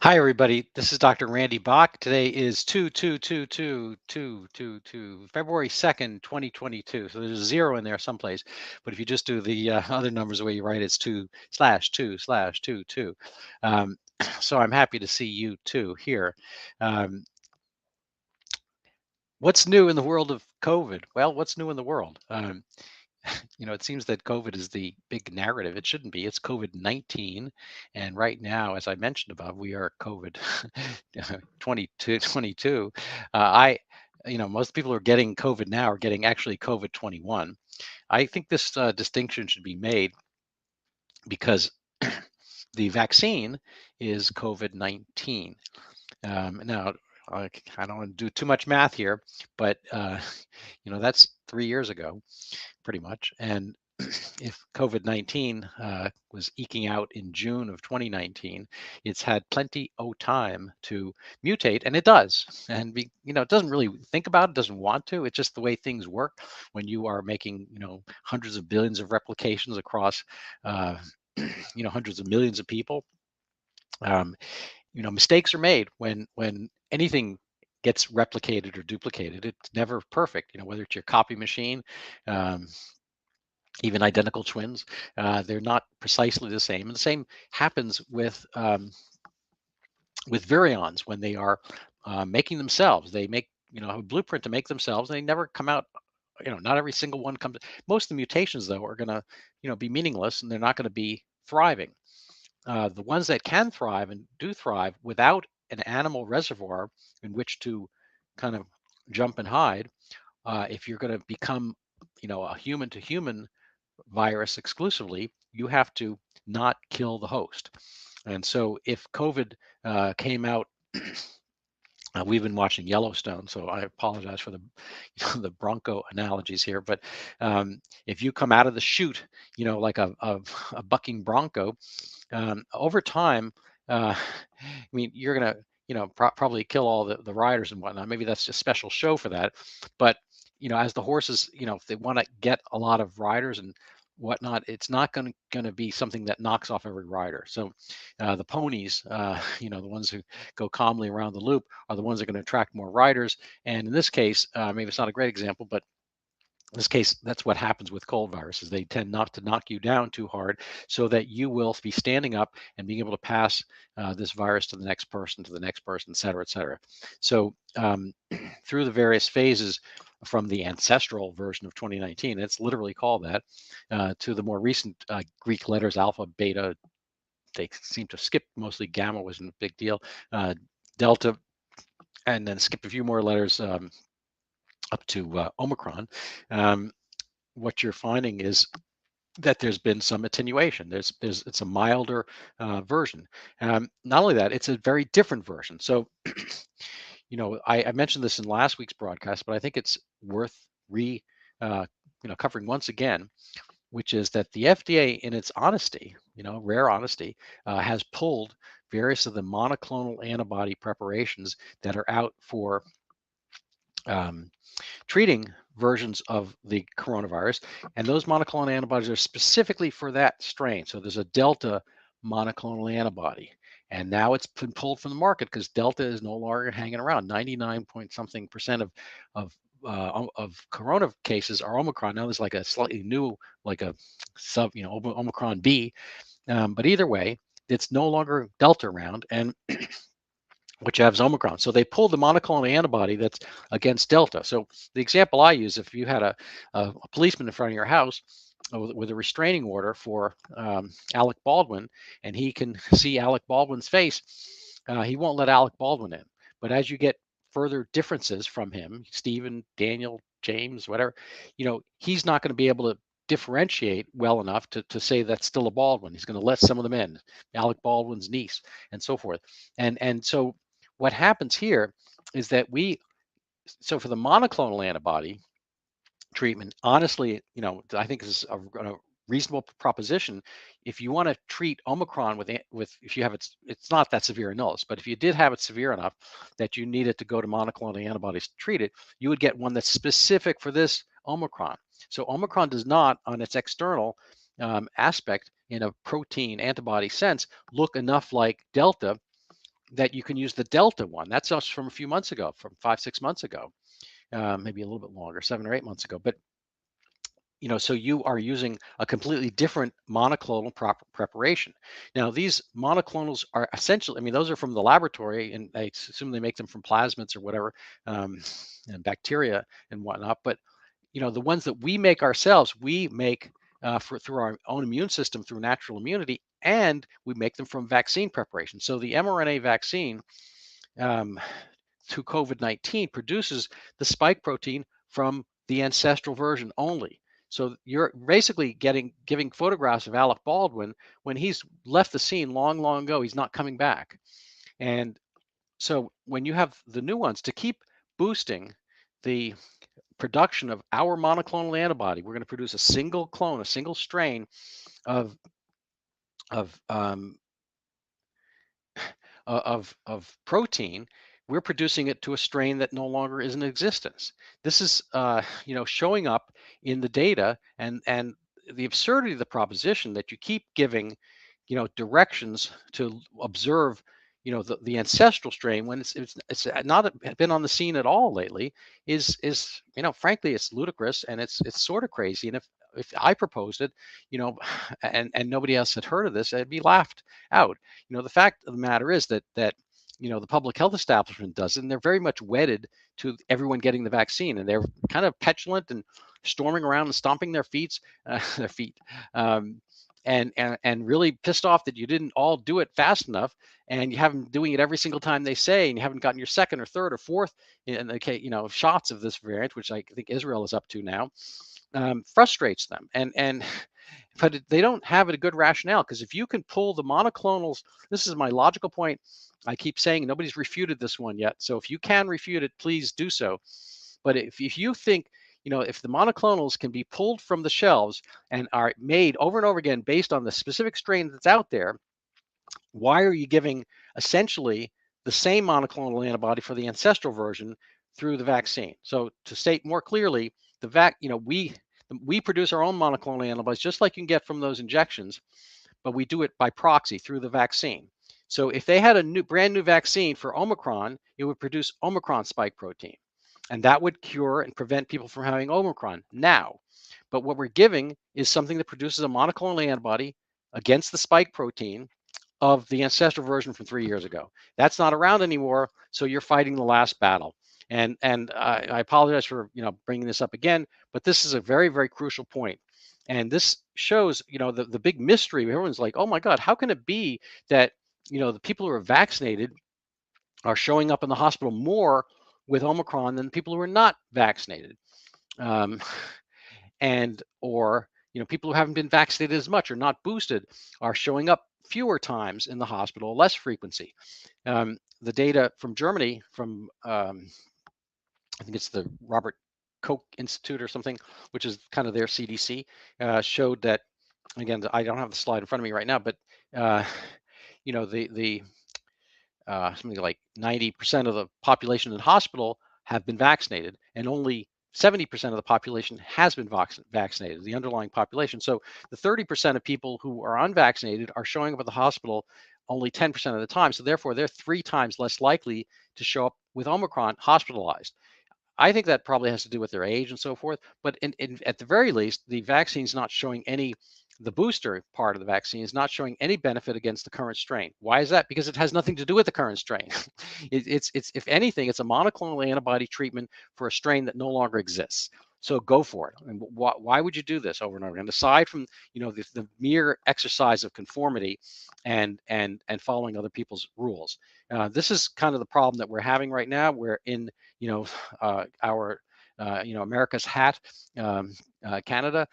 Hi, everybody. This is Dr. Randy Bock. Today is 2/2/2/2/2/2/2, February 2nd, 2022. So there's a zero in there someplace. But if you just do the other numbers the way you write, it's 2/2/2/2. So I'm happy to see you too here. Um, what's new in the world of COVID? Well, what's new in the world? It seems that COVID is the big narrative. It shouldn't be. It's COVID-19. And right now, as I mentioned above, we are COVID 22. Most people who are getting COVID now are getting actually COVID 21. I think this distinction should be made because the vaccine is COVID 19. Now, I don't want to do too much math here, but that's 3 years ago, pretty much. And if COVID-19 was eking out in June of 2019, it's had plenty of time to mutate, and it does. And it doesn't really think about it, doesn't want to. It's just the way things work when you are making hundreds of billions of replications across hundreds of millions of people. Mistakes are made when anything gets replicated or duplicated. It's never perfect. Whether it's your copy machine. Even identical twins, they're not precisely the same. And the same happens with virions when they are making themselves. They make a blueprint to make themselves. And they never come out. Not every single one comes. Most of the mutations, though, are going to be meaningless, and they're not going to be thriving. The ones that can thrive and do thrive without an animal reservoir in which to kind of jump and hide. If you're going to become, a human to human virus exclusively, you have to not kill the host. And so if COVID came out, we've been watching Yellowstone, so I apologize for the the Bronco analogies here. But if you come out of the chute, like a bucking Bronco, over time, you're gonna probably kill all the riders and whatnot. Maybe that's a special show for that. But as the horses, if they want to get a lot of riders and whatnot, it's not going to be something that knocks off every rider. So the ponies, the ones who go calmly around the loop, are the ones that are going to attract more riders. And in this case, maybe it's not a great example, but in this case, that's what happens with cold viruses. They tend not to knock you down too hard so that you will be standing up and being able to pass this virus to the next person, et cetera, et cetera. So through the various phases from the ancestral version of 2019, it's literally called that, to the more recent Greek letters, alpha, beta, they seem to skip mostly gamma wasn't a big deal, delta, and then skip a few more letters up to Omicron. What you're finding is that there's been some attenuation. It's a milder version. Not only that, it's a very different version. So, I mentioned this in last week's broadcast, but I think it's worth covering once again, which is that the FDA, in its honesty, rare honesty, has pulled various of the monoclonal antibody preparations that are out for treating versions of the coronavirus. And those monoclonal antibodies are specifically for that strain. So there's a Delta monoclonal antibody. And now it's been pulled from the market because Delta is no longer hanging around. 99 point something percent of corona cases are Omicron. Now there's like a slightly new, like a sub, Omicron B. But either way, it's no longer Delta around. And which has Omicron. So they pulled the monoclonal antibody that's against Delta. So the example I use, if you had a policeman in front of your house with a restraining order for Alec Baldwin, and he can see Alec Baldwin's face, he won't let Alec Baldwin in. But as you get further differences from him, Stephen, Daniel, James, whatever, he's not going to be able to differentiate well enough to say that's still a Baldwin. He's going to let some of them in, Alec Baldwin's niece, and so forth. And so what happens here is that so for the monoclonal antibody treatment, honestly, I think this is a reasonable proposition. If you want to treat Omicron with if you have it's not that severe in illness, but if you did have it severe enough that you needed to go to monoclonal antibodies to treat it, you would get one that's specific for this Omicron. So Omicron does not, on its external aspect, in a protein antibody sense, look enough like Delta that you can use the Delta one. That's us from a few months ago, from 5, 6 months ago, maybe a little bit longer, 7 or 8 months ago. But so you are using a completely different monoclonal preparation. Now, these monoclonals are essentially, I mean, those are from the laboratory, and I assume they make them from plasmids or whatever, um, and bacteria and whatnot. But the ones that we make ourselves, we make through our own immune system through natural immunity, and we make them from vaccine preparation. So the mRNA vaccine um, to COVID-19 produces the spike protein from the ancestral version only. So you're basically giving photographs of Alec Baldwin when he's left the scene long, long ago. He's not coming back. And so when you have the new ones to keep boosting the production of our monoclonal antibody, we're going to produce a single clone, a single strain of of um, of protein. We're producing it to a strain that no longer is in existence. This is showing up in the data, and the absurdity of the proposition that you keep giving directions to observe the ancestral strain when it's not been on the scene at all lately is frankly, it's ludicrous, and it's sort of crazy. And if I proposed it, and nobody else had heard of this, I'd be laughed out. The fact of the matter is that the public health establishment does it, and they're very much wedded to everyone getting the vaccine, and they're kind of petulant and storming around and stomping their feet, um, and really pissed off that you didn't all do it fast enough, and you haven't doing it every single time they say, and you haven't gotten your second or third or fourth in the case, shots of this variant, which I think Israel is up to now. Frustrates them, and but they don't have a good rationale, because if you can pull the monoclonals, this is my logical point. I keep saying nobody's refuted this one yet, so if you can refute it, please do so. But if you think, if the monoclonals can be pulled from the shelves and are made over and over again based on the specific strain that's out there, why are you giving essentially the same monoclonal antibody for the ancestral version through the vaccine? So to state more clearly, we produce our own monoclonal antibodies just like you can get from those injections, but we do it by proxy through the vaccine. So if they had a brand new vaccine for Omicron, it would produce Omicron spike protein, and that would cure and prevent people from having Omicron now. But what we're giving is something that produces a monoclonal antibody against the spike protein of the ancestral version from 3 years ago. That's not around anymore, so you're fighting the last battle. And I apologize for bringing this up again, but this is a very, very crucial point. And this shows the big mystery. Everyone's like, oh my God, how can it be that the people who are vaccinated are showing up in the hospital more with Omicron than people who are not vaccinated? Um, or people who haven't been vaccinated as much or not boosted are showing up fewer times in the hospital, less frequency. The data from Germany, from I think it's the Robert Koch Institute or something, which is kind of their CDC, showed that, again, I don't have the slide in front of me right now, but uh, the something like 90% of the population in hospital have been vaccinated, and only 70% of the population has been vaccinated, the underlying population. So the 30% of people who are unvaccinated are showing up at the hospital only 10% of the time. So therefore, they're 3 times less likely to show up with Omicron hospitalized. I think that probably has to do with their age and so forth. But at the very least, the vaccine is not showing the booster part of the vaccine is not showing any benefit against the current strain. Why is that? Because it has nothing to do with the current strain. It's if anything, it's a monoclonal antibody treatment for a strain that no longer exists. So go for it. And why would you do this over and over? And aside from the mere exercise of conformity and following other people's rules, this is kind of the problem that we're having right now. We're in our America's hat, Canada,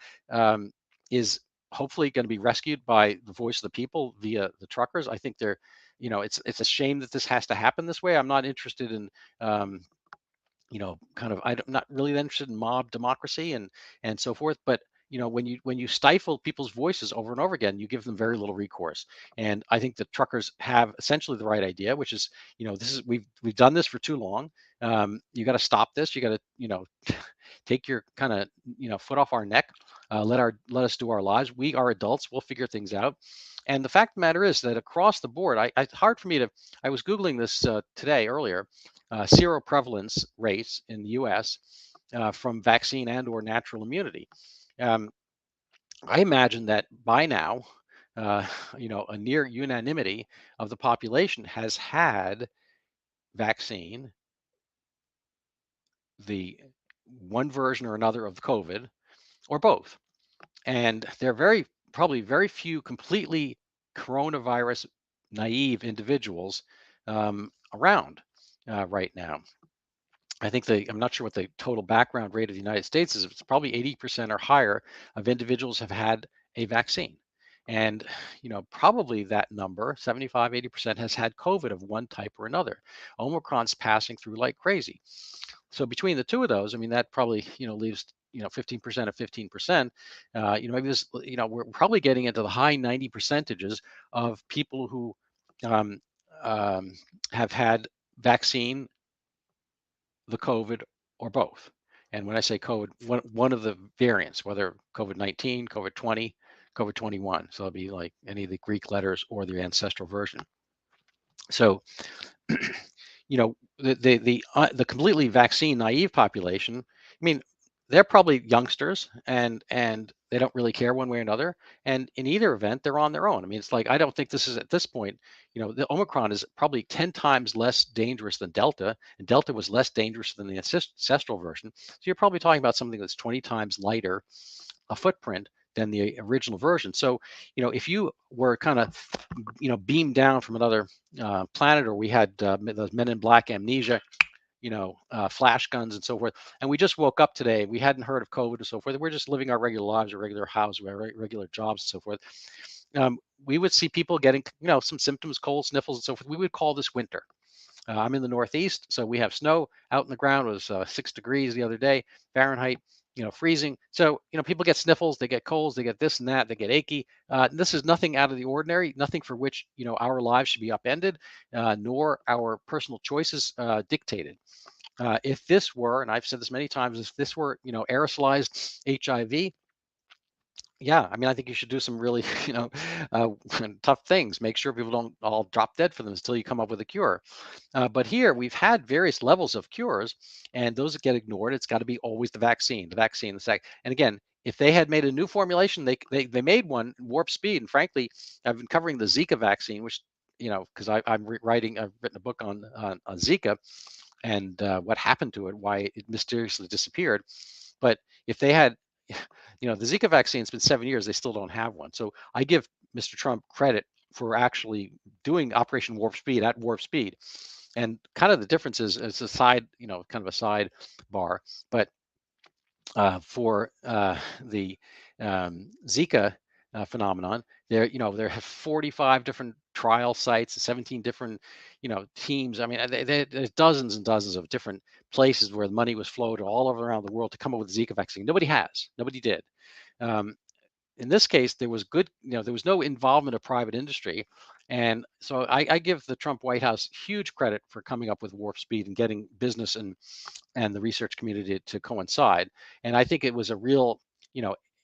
is hopefully going to be rescued by the voice of the people via the truckers. I think it's a shame that this has to happen this way. I'm not interested in I'm not really interested in mob democracy and so forth. But when you stifle people's voices over and over again, you give them very little recourse. And I think the truckers have essentially the right idea, which is this is we've done this for too long. You got to stop this. You got to take your kind of foot off our neck. Let us do our lives. We are adults. We'll figure things out. And the fact of the matter is that across the board, it's hard for me to. I was googling this today earlier, seroprevalence rates in the U.S. From vaccine and/or natural immunity. Um, I imagine that by now, uh, a near unanimity of the population has had vaccine, the one version or another of the COVID, or both. And there are probably very few completely coronavirus naive individuals around right now. I think I'm not sure what the total background rate of the United States is. It's probably 80% or higher of individuals have had a vaccine. And, probably that number, 75, 80% has had COVID of one type or another. Omicron's passing through like crazy. So between the two of those, I mean, that probably, leaves, 15% of 15%. Maybe this, we're probably getting into the high 90 percentages of people who um, um, have had vaccine, the COVID, or both. And when I say COVID, one of the variants, whether COVID-19, COVID-20, COVID-21. So it'll be like any of the Greek letters or the ancestral version. So, the completely vaccine naive population, I mean, they're probably youngsters and they don't really care one way or another. And in either event, they're on their own. I mean, it's like I don't think this is at this point, the Omicron is probably 10 times less dangerous than Delta, and Delta was less dangerous than the ancestral version. So you're probably talking about something that's 20 times lighter a footprint than the original version. So, if you were kind of, beamed down from another planet, or we had those Men in Black amnesia, flash guns and so forth, and we just woke up today, we hadn't heard of COVID and so forth. We're just living our regular lives, our regular house, our regular jobs and so forth. We would see people getting, some symptoms, cold, sniffles, and so forth. We would call this winter. I'm in the Northeast, so we have snow out in the ground. It was 6 degrees the other day, Fahrenheit, freezing. So, people get sniffles, they get colds, they get this and that, they get achy. This is nothing out of the ordinary, nothing for which, our lives should be upended, nor our personal choices dictated. If this were, and I've said this many times, if this were, aerosolized HIV, yeah, I mean, I think you should do some really, uh, tough things. Make sure people don't all drop dead for them until you come up with a cure. But here we've had various levels of cures, and those that get ignored, it's got to be always the vaccine, the sec. And again, if they had made a new formulation, they made one warp speed. And frankly, I've been covering the Zika vaccine, which because I've written a book on Zika and what happened to it, why it mysteriously disappeared. But if they had, the Zika vaccine's been 7 years, they still don't have one. So I give Mr. Trump credit for actually doing Operation Warp Speed at warp speed. And kind of the difference is it's a side, kind of a side bar, but for the Zika phenomenon, there have 45 different trial sites, 17 different, teams. I mean, there's dozens and dozens of different places where the money was flowed all over around the world to come up with the Zika vaccine. Nobody did. Um, in this case, there was there was no involvement of private industry. And so I give the Trump White House huge credit for coming up with warp speed and getting business and the research community to coincide. And I think it was a real,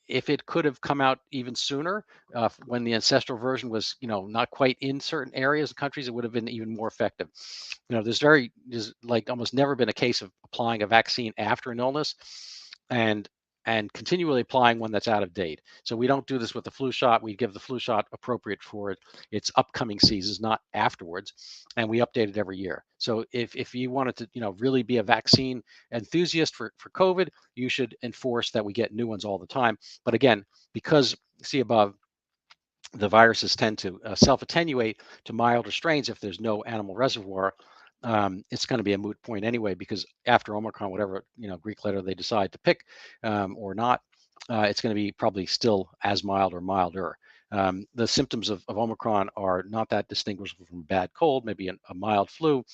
if it could have come out even sooner, when the ancestral version was, not quite in certain areas and countries, it would have been even more effective. There's like almost never been a case of applying a vaccine after an illness and continually applying one that's out of date. So we don't do this with the flu shot. We give the flu shot appropriate for its upcoming seasons, not afterwards, and we update it every year. So if you wanted to, really be a vaccine enthusiast for COVID, you should enforce that we get new ones all the time. But again, because see above, the viruses tend to self-attenuate to milder strains if there's no animal reservoir. It's going to be a moot point anyway, because after Omicron, whatever Greek letter they decide to pick or not, it's going to be probably still as mild or milder. The symptoms of Omicron are not that distinguishable from a bad cold, maybe a mild flu.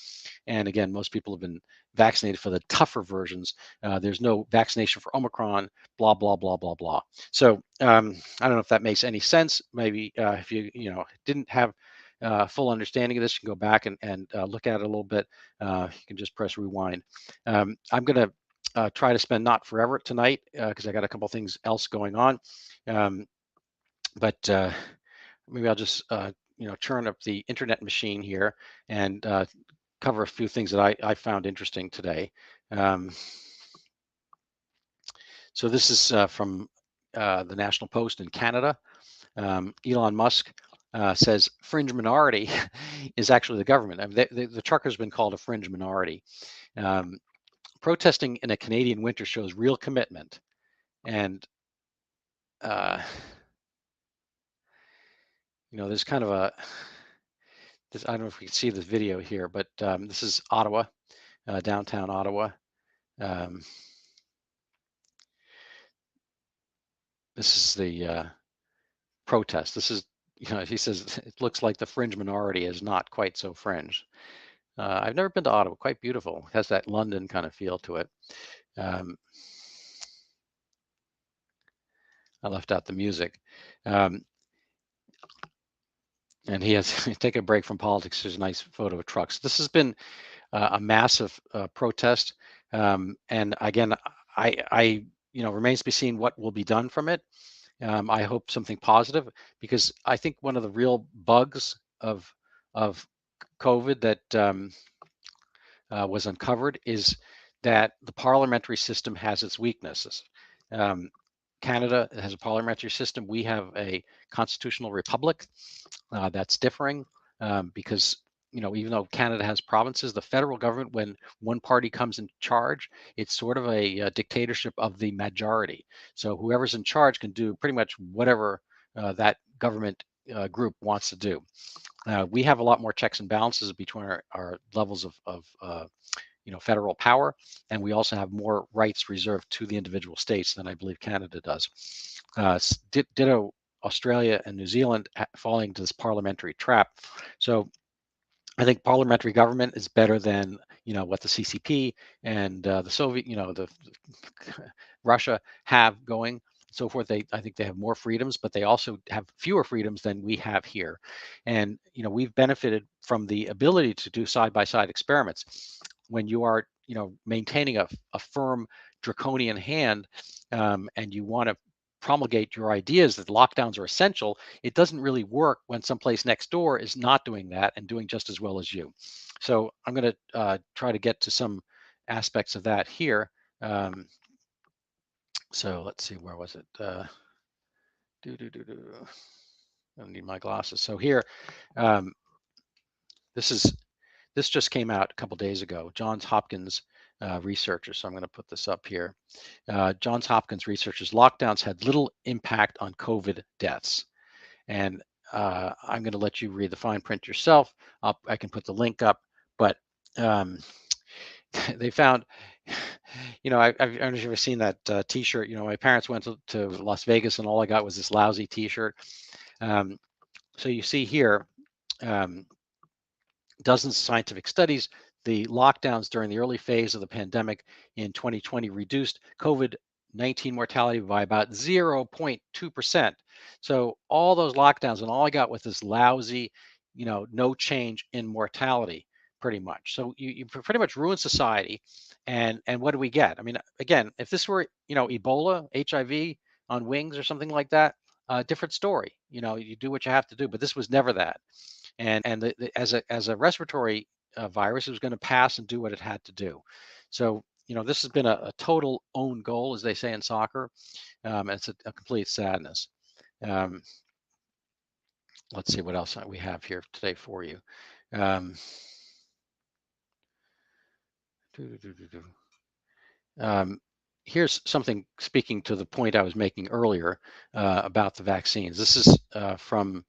And again, most people have been vaccinated for the tougher versions. There's no vaccination for Omicron, blah, blah, blah, blah, blah. So I don't know if that makes any sense. Maybe if you, didn't have full understanding of this, you can go back and look at it a little bit. You can just press rewind. I'm going to try to spend not forever tonight because I got a couple things else going on. But maybe I'll just churn up the internet machine here and cover a few things that I found interesting today. Um, so this is from the National Post in Canada. Elon Musk says fringe minority is actually the government. I mean, the trucker's been called a fringe minority. Um, Protesting in a Canadian winter shows real commitment. And, uh, there's kind of I don't know if we can see this video here, but this is Ottawa, downtown Ottawa. Um, this is the protest. This is, he says it looks like the fringe minority is not quite so fringe. I've never been to Ottawa, quite beautiful. It has that London kind of feel to it. Um, I left out the music. Um, and he has taken a break from politics. There's a nice photo of trucks. This has been a massive protest. And again, remains to be seen what will be done from it. I hope something positive, because I think one of the real bugs of COVID that was uncovered is that the parliamentary system has its weaknesses. Um, Canada has a parliamentary system. We have a constitutional republic that's differing, because even though Canada has provinces, the federal government, when one party comes in charge, it's sort of a dictatorship of the majority. So whoever's in charge can do pretty much whatever that government group wants to do. We have a lot more checks and balances between our levels of federal power, and we also have more rights reserved to the individual states than I believe Canada does. Ditto Australia and New Zealand falling into this parliamentary trap. So I think parliamentary government is better than what the CCP and the Soviet, the Russia have going. So forth. I think they have more freedoms, but they also have fewer freedoms than we have here. And we've benefited from the ability to do side by side experiments. When you are maintaining a firm draconian hand, and you want to promulgate your ideas that lockdowns are essential, it doesn't really work when someplace next door is not doing that and doing just as well as you. So I'm going to try to get to some aspects of that here. So let's see, where was it? Do do do do. I don't need my glasses. So here, um, this just came out a couple days ago. Johns Hopkins researchers. So I'm going to put this up here. Johns Hopkins researchers: lockdowns had little impact on COVID deaths. And I'm going to let you read the fine print yourself. I can put the link up, but they found, I don't know if you've ever seen that T-shirt. My parents went to Las Vegas, and all I got was this lousy T-shirt. So you see here, um, dozens of scientific studies. The lockdowns during the early phase of the pandemic in 2020 reduced COVID-19 mortality by about 0.2%. So all those lockdowns, and all I got was this lousy, no change in mortality, pretty much. So you pretty much ruin society. And what do we get? I mean, again, if this were, Ebola, HIV on wings or something like that, different story. You do what you have to do, but this was never that. And as a respiratory virus, it was going to pass and do what it had to do. So this has been a total own goal, as they say in soccer. It's a complete sadness. Um, let's see what else we have here today for you. Um, um, Here's something speaking to the point I was making earlier about the vaccines. This is from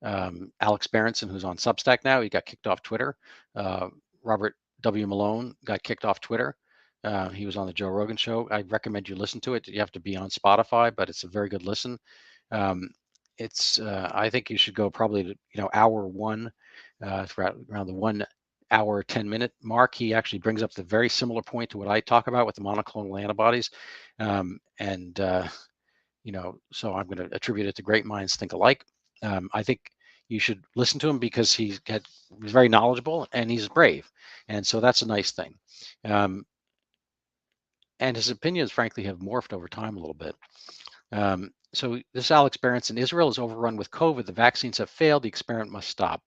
Alex Berenson, who's on Substack now. He got kicked off Twitter. Robert W. Malone got kicked off Twitter. He was on the Joe Rogan show. I recommend you listen to it. You have to be on Spotify, but it's a very good listen. It's I think you should go probably to hour one, around the 1 hour 10-minute mark. He actually brings up the very similar point to what I talk about with the monoclonal antibodies, and so I'm going to attribute it to great minds think alike. I think you should listen to him because he's very knowledgeable and he's brave, and so that's a nice thing. And his opinions, frankly, have morphed over time a little bit. so this Alex Berenson, Israel is overrun with COVID. The vaccines have failed. The experiment must stop.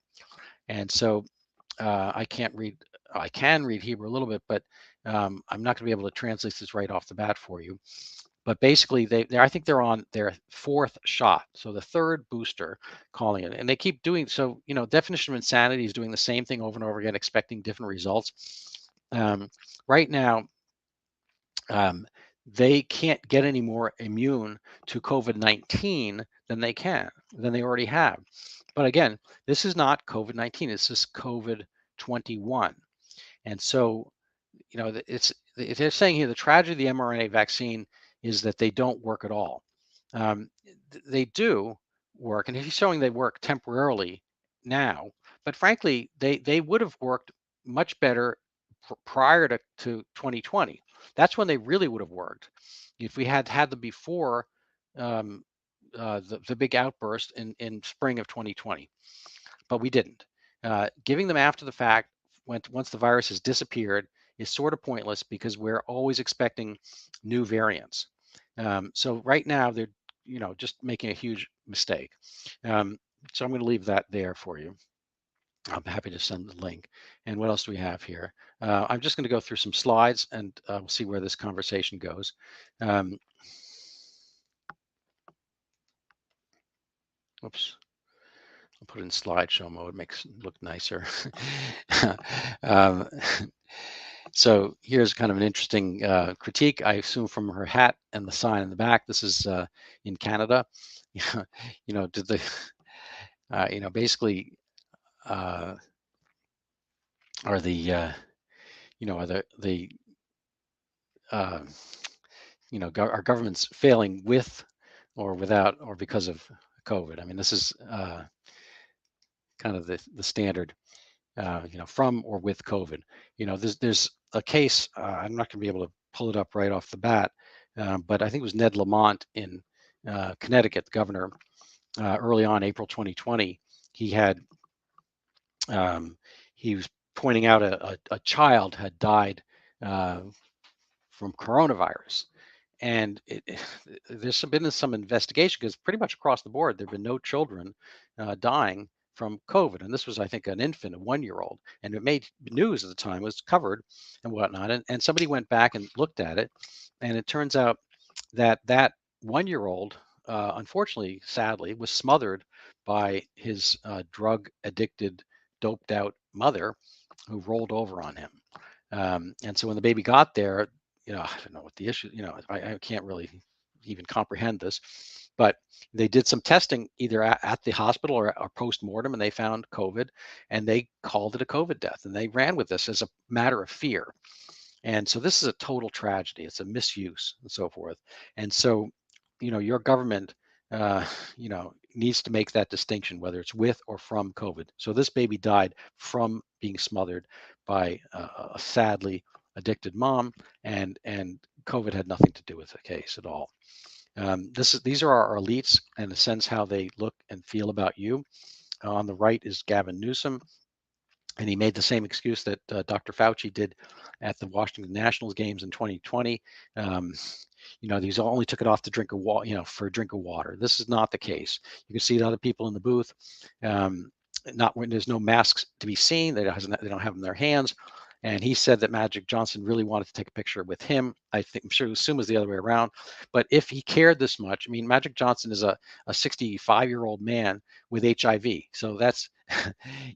And so I can't read. I can read Hebrew a little bit, but I'm not going to be able to translate this right off the bat for you. But basically, I think they're on their fourth shot, so the third booster, calling it, and they keep doing so. Definition of insanity is doing the same thing over and over again, expecting different results. Right now, um, they can't get any more immune to COVID-19 than they already have. But again, this is not COVID-19. This is COVID-21, and so they're saying here the tragedy of the mRNA vaccine is that they don't work at all. Um, they do work, and he's showing they work temporarily now, but frankly, they would have worked much better prior to 2020. That's when they really would have worked. If we had had them before um, the big outburst in spring of 2020, but we didn't. Giving them after the fact, once the virus has disappeared, is sort of pointless because we're always expecting new variants. So right now they're just making a huge mistake. So I'm going to leave that there for you. I'm happy to send the link. And what else do we have here? I'm just going to go through some slides and we'll see where this conversation goes. Oops. I'll put it in slideshow mode, makes it look nicer. um, so here's kind of an interesting critique, I assume from her hat and the sign in the back. This is in Canada. Did the, basically, are the, are the our government's failing with or without or because of COVID? I mean, this is kind of the standard, from or with COVID. There's a case, I'm not going to be able to pull it up right off the bat, but I think it was Ned Lamont in Connecticut, the governor, early on April 2020. He was pointing out a child had died from coronavirus. And there's been some investigation because pretty much across the board, there have been no children dying from COVID. And this was, I think, an infant, a 1-year-old. And it made news at the time, was covered and whatnot. And somebody went back and looked at it. And it turns out that 1-year-old, unfortunately, sadly, was smothered by his drug addicted, doped out mother who rolled over on him. And so when the baby got there, I don't know what the issue, I can't really even comprehend this, but they did some testing either at the hospital or post-mortem, and they found COVID, and they called it a COVID death, and they ran with this as a matter of fear. And so this is a total tragedy. It's a misuse and so forth. And so, your government, needs to make that distinction, whether it's with or from COVID. So this baby died from being smothered by a sadly addicted mom, and COVID had nothing to do with the case at all. These are our elites, and in a sense how they look and feel about you. On the right is Gavin Newsom, and he made the same excuse that Dr. Fauci did at the Washington Nationals games in 2020. These only took it off to drink a for a drink of water. This is not the case. You can see the other people in the booth. Not when there's no masks to be seen. They don't have them in their hands. And he said that Magic Johnson really wanted to take a picture with him. I'm sure assume it was the other way around. But if he cared this much, I mean, Magic Johnson is a 65-year-old man with HIV. So that's,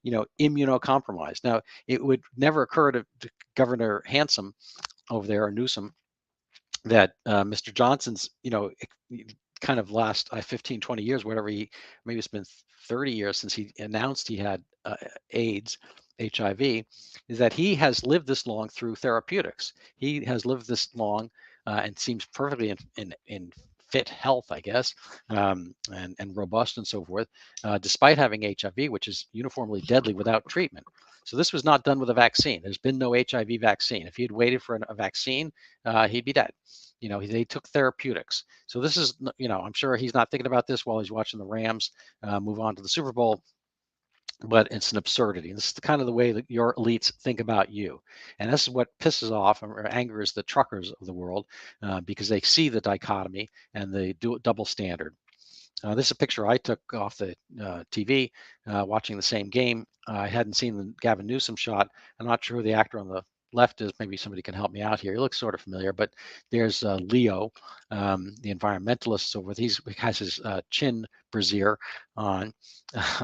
immunocompromised. Now, it would never occur to Governor Handsome over there, or Newsom, that Mr. Johnson's, kind of last 15, 20 years, maybe it's been 30 years since he announced he had AIDS, HIV, is that he has lived this long through therapeutics. He has lived this long and seems perfectly in fit health, I guess, and robust and so forth, despite having HIV, which is uniformly deadly without treatment. So this was not done with a vaccine. There's been no HIV vaccine. If he had waited for a vaccine, he'd be dead. They took therapeutics. So this is, I'm sure he's not thinking about this while he's watching the Rams move on to the Super Bowl. But it's an absurdity. This is the kind of the way that your elites think about you. And this is what pisses off or angers the truckers of the world because they see the dichotomy and the double standard. This is a picture I took off the TV watching the same game. I hadn't seen the Gavin Newsom shot. I'm not sure who the actor on the left is. Maybe somebody can help me out here. He looks sort of familiar, but there's Leo, the environmentalist. So with he has his chin brassiere on.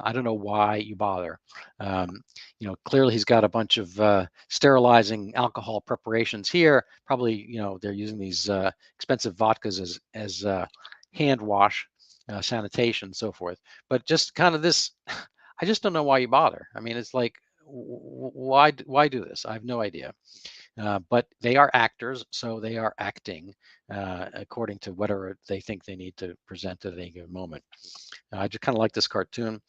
I don't know why you bother. Clearly he's got a bunch of sterilizing alcohol preparations here. Probably, they're using these expensive vodkas as hand wash, sanitation, and so forth. But just kind of this, I just don't know why you bother. I mean, it's like, why do this? I have no idea. But they are actors, so they are acting according to whatever they think they need to present at any given moment. I just kind of like this cartoon.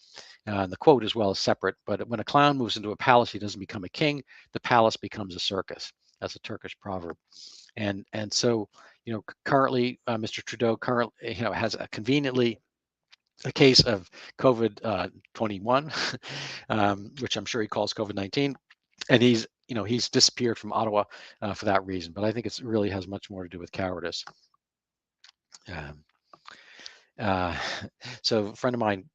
The quote as well is separate, but when a clown moves into a palace, he doesn't become a king. The palace becomes a circus. That's a Turkish proverb. And so, currently, Mr. Trudeau currently, has a conveniently a case of COVID 21, which I'm sure he calls COVID 19, and he's disappeared from Ottawa for that reason. But I think it really has much more to do with cowardice. Um, uh, so a friend of mine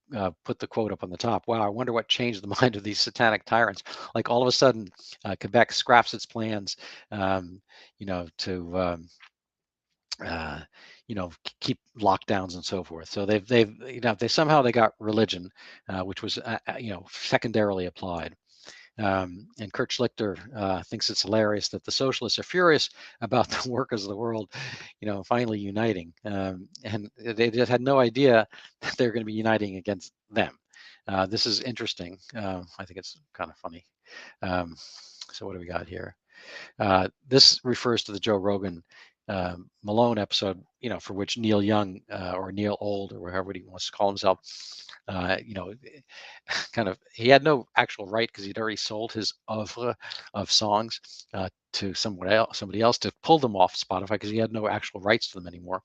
put the quote up on the top. Wow, I wonder what changed the mind of these satanic tyrants. Like all of a sudden, Quebec scraps its plans, to uh, keep lockdowns and so forth. So they somehow they got religion, which was secondarily applied. And Kurt Schlichter thinks it's hilarious that the socialists are furious about the workers of the world, finally uniting. And they just had no idea that they're going to be uniting against them. This is interesting. I think it's kind of funny. So what do we got here? This refers to the Joe Rogan Malone episode, for which Neil Young or Neil Old or whatever he wants to call himself, kind of, he had no actual right because he'd already sold his oeuvre of songs to somebody else to pull them off Spotify because he had no actual rights to them anymore.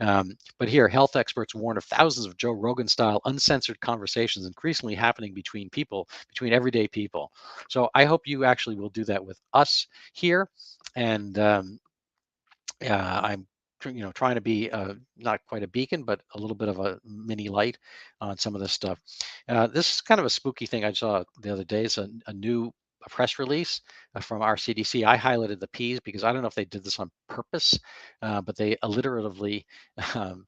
But here, health experts warn of thousands of Joe Rogan-style uncensored conversations increasingly happening between everyday people. So I hope you actually will do that with us here. And I'm trying to be not quite a beacon, but a little bit of a mini light on some of this stuff. This is kind of a spooky thing I saw the other day. It's a new press release from our CDC. I highlighted the P's because I don't know if they did this on purpose, but they alliteratively, the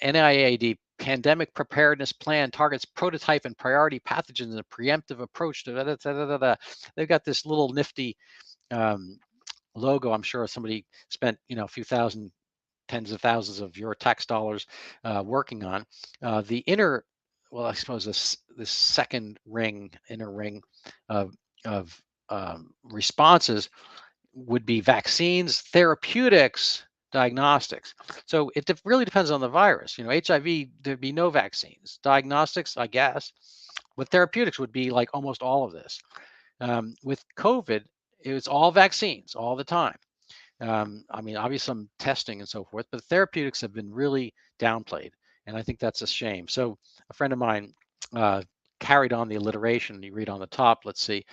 NIAID pandemic preparedness plan targets prototype and priority pathogens and a preemptive approach to They've got this little nifty logo. I'm sure somebody spent a few thousand, tens of thousands of your tax dollars working on. The inner, well, I suppose this second inner ring of responses would be vaccines, therapeutics, diagnostics. So it really depends on the virus. HIV, there'd be no vaccines. Diagnostics, I guess, but therapeutics would be like almost all of this. With COVID, it was all vaccines all the time. I mean, obviously some testing and so forth, but therapeutics have been really downplayed, and I think that's a shame. So a friend of mine carried on the alliteration. You read on the top. Let's see.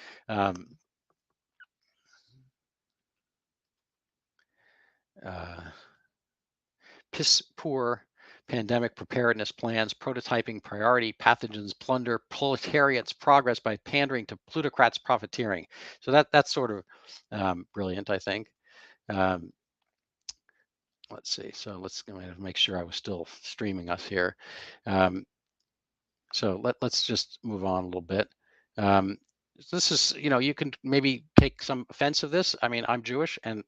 Piss poor pandemic preparedness plans, prototyping priority pathogens, plunder proletariat's progress by pandering to plutocrats' profiteering. So that's sort of brilliant, I think. Let's see. So let's make sure I was still streaming us here. So let's just move on a little bit. This is, you can maybe take some offense of this. I mean, I'm Jewish, and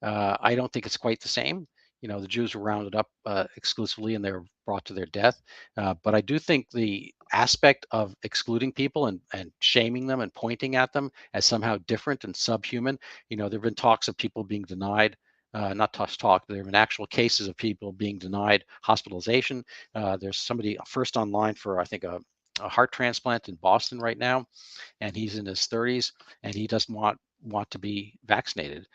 I don't think it's quite the same. The Jews were rounded up exclusively and they were brought to their death. But I do think the aspect of excluding people and shaming them and pointing at them as somehow different and subhuman, there have been talks of people being denied, not talk, but there have been actual cases of people being denied hospitalization. There's somebody first online for, I think, a heart transplant in Boston right now, and he's in his 30s, and he doesn't want to be vaccinated.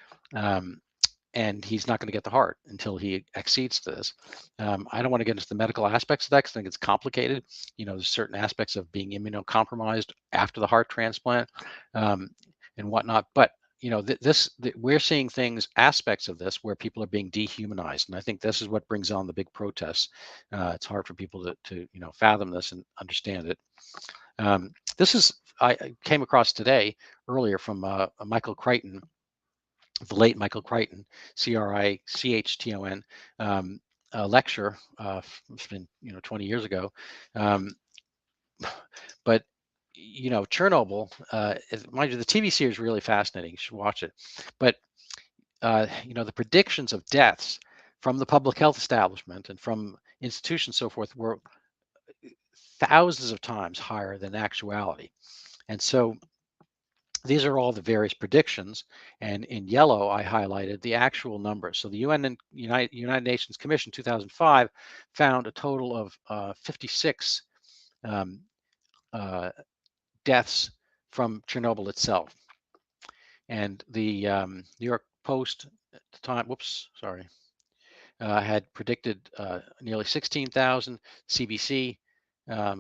And he's not going to get the heart until he accedes to this. I don't want to get into the medical aspects of that because I think it's complicated. There's certain aspects of being immunocompromised after the heart transplant and whatnot. But we're seeing aspects of this where people are being dehumanized, and I think this is what brings on the big protests. It's hard for people to fathom this and understand it. This is I came across today earlier from Michael Crichton, the late Michael Crichton, Crichton, a lecture. It's been 20 years ago, um, but Chernobyl. Mind you, the TV series is really fascinating. You should watch it. But the predictions of deaths from the public health establishment and from institutions, so forth, were thousands of times higher than actuality. And so these are all the various predictions, and in yellow I highlighted the actual numbers. So the United Nations Commission 2005 found a total of 56 um, uh, deaths from Chernobyl itself. And the New York Post at the time, had predicted nearly 16,000. CBC,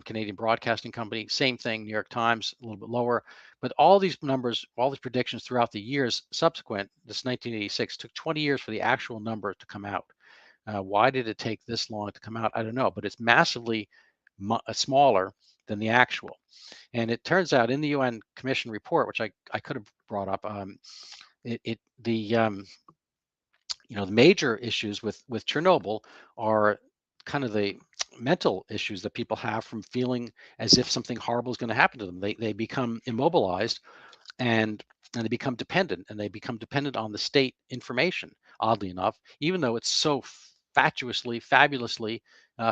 Canadian Broadcasting Company, same thing. New York Times, a little bit lower. But all these numbers, all these predictions throughout the years subsequent, this 1986, took 20 years for the actual number to come out. Why did it take this long to come out? I don't know, but it's massively smaller than the actual. And it turns out in the UN Commission report, which I could have brought up, the major issues with Chernobyl are kind of the mental issues that people have from feeling as if something horrible is going to happen to them. They become immobilized, and they become dependent, and they become dependent on the state information, oddly enough, even though it's so fatuously, fabulously,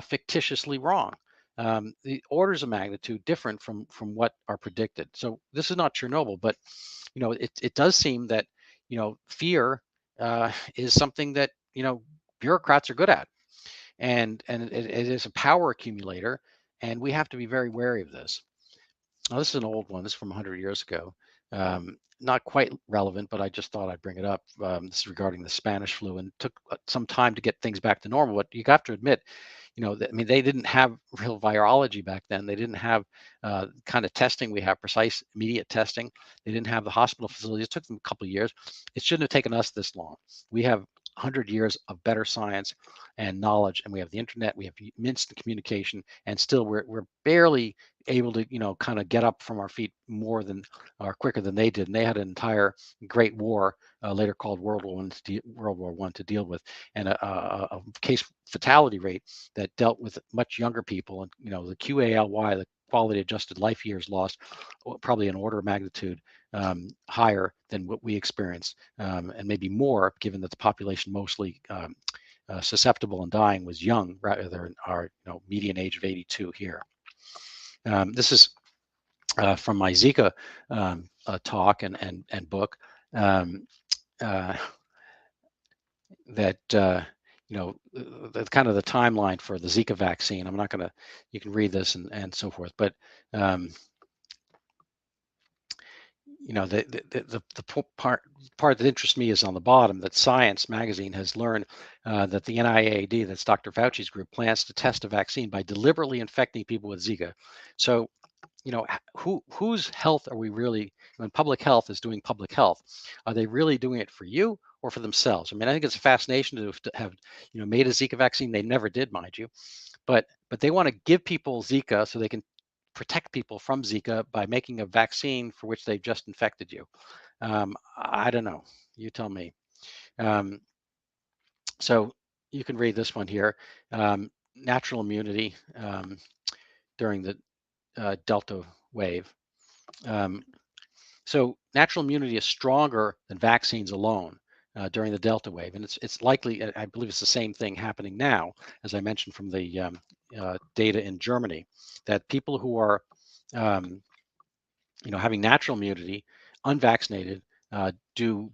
fictitiously wrong. The orders of magnitude different from what are predicted. So this is not Chernobyl, but it does seem that fear is something that bureaucrats are good at, and it is a power accumulator, and we have to be very wary of this. Now, this is an old one. This is from 100 years ago. Not quite relevant, but I just thought I'd bring it up. This is regarding the Spanish flu, and it took some time to get things back to normal. But you have to admit, they didn't have real virology back then. They didn't have kind of testing we have, precise, immediate testing. They didn't have the hospital facilities. It took them a couple of years. It shouldn't have taken us this long. We have 100 years of better science and knowledge, and we have the internet. We have instant communication, and still we're barely able to kind of get up from our feet more than or quicker than they did. And they had an entire Great War, later called World War I, to deal with, and a case fatality rate that dealt with much younger people. And the QALY, the quality adjusted life years lost, probably an order of magnitude higher than what we experienced, and maybe more, given that the population mostly susceptible and dying was young, rather than our median age of 82 here. This is from my Zika talk and book, that the kind of the timeline for the Zika vaccine. I'm not going to. You can read this and so forth, but the part that interests me is on the bottom, that Science magazine has learned that the NIAID, that's Dr. Fauci's group, plans to test a vaccine by deliberately infecting people with Zika. So whose health are we really, when public health is doing public health, are they really doing it for you or for themselves? I mean, I think it's a fascination to have made a Zika vaccine. They never did, mind you, but they want to give people Zika so they can protect people from Zika by making a vaccine for which they've just infected you. I don't know, you tell me. So you can read this one here. Natural immunity during the Delta wave. So natural immunity is stronger than vaccines alone during the Delta wave, and it's likely, I believe it's the same thing happening now, as I mentioned from the data in Germany, that people who are having natural immunity, unvaccinated, do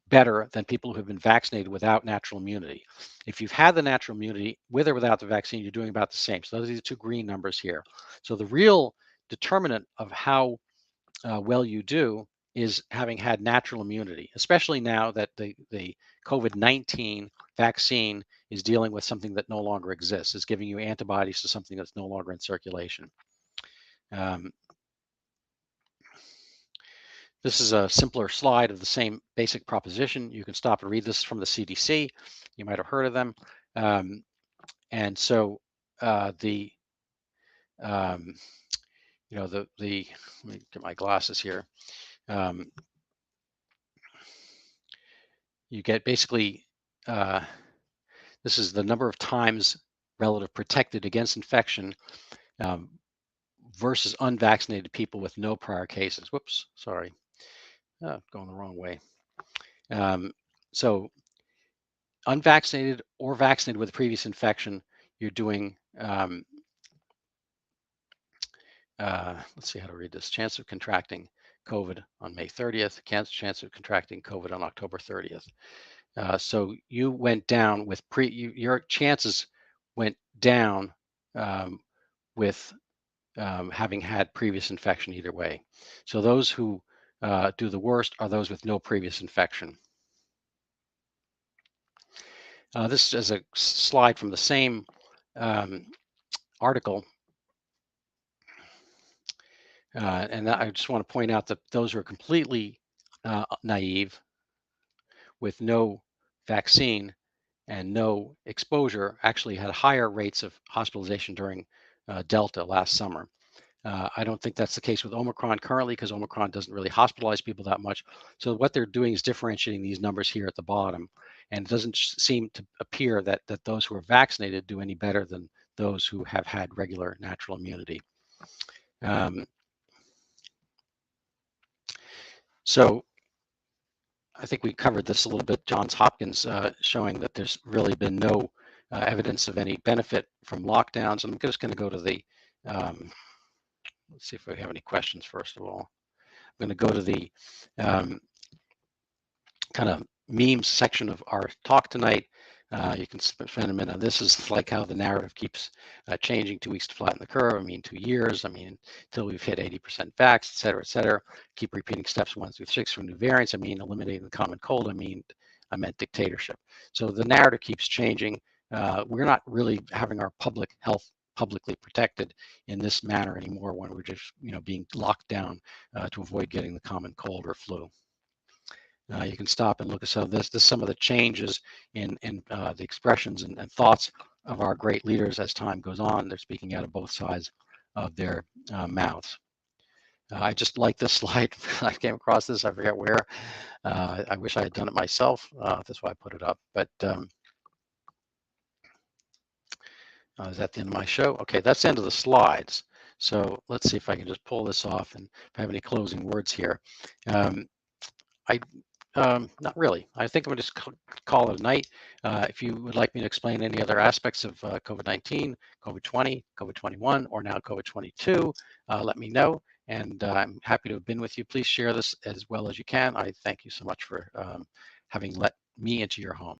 better than people who have been vaccinated without natural immunity. If you've had the natural immunity, with or without the vaccine, you're doing about the same. So those are the two green numbers here. So the real determinant of how well you do is having had natural immunity, especially now that the COVID-19 vaccine is dealing with something that no longer exists, is giving you antibodies to something that's no longer in circulation. This is a simpler slide of the same basic proposition. You can stop and read this from the CDC. You might have heard of them. Um, and so the um, you know the let me get my glasses here. Um, you get basically this is the number of times relative protected against infection um, versus unvaccinated people with no prior cases. Whoops, sorry, going the wrong way. So unvaccinated or vaccinated with a previous infection, you're doing, let's see how to read this, chance of contracting COVID on May 30th, chance of contracting COVID on October 30th. So you went down with your chances went down with having had previous infection either way. So those who do the worst are those with no previous infection. This is a slide from the same article. And I just want to point out that those who are completely naive with no vaccine and no exposure actually had higher rates of hospitalization during Delta last summer. I don't think that's the case with Omicron currently because Omicron doesn't really hospitalize people that much. So what they're doing is differentiating these numbers here at the bottom. And it doesn't seem to appear that those who are vaccinated do any better than those who have had regular natural immunity. So I think we covered this a little bit. Johns Hopkins showing that there's really been no evidence of any benefit from lockdowns. I'm just going to go to the, let's see if we have any questions first of all. I'm going to go to the kind of memes section of our talk tonight. You can spend a minute on this. Is like how the narrative keeps changing. 2 weeks to flatten the curve. I mean, 2 years. I mean, until we've hit 80% vax, et cetera, et cetera. Keep repeating steps 1 through 6 for new variants. I mean, eliminating the common cold. I meant dictatorship. So the narrative keeps changing. We're not really having our public health publicly protected in this manner anymore when we're just being locked down to avoid getting the common cold or flu. You can stop and look at some of this. This is some of the changes in the expressions and thoughts of our great leaders as time goes on. They're speaking out of both sides of their mouths. I just like this slide. I came across this. I forget where. I wish I had done it myself. That's why I put it up. But is that the end of my show? Okay, that's the end of the slides. So let's see if I can just pull this off and if I have any closing words here. Not really. I think I'm going to just call it a night. If you would like me to explain any other aspects of COVID-19, COVID-20, COVID-21, or now COVID-22, let me know. And I'm happy to have been with you. Please share this as well as you can. I thank you so much for having let me into your home.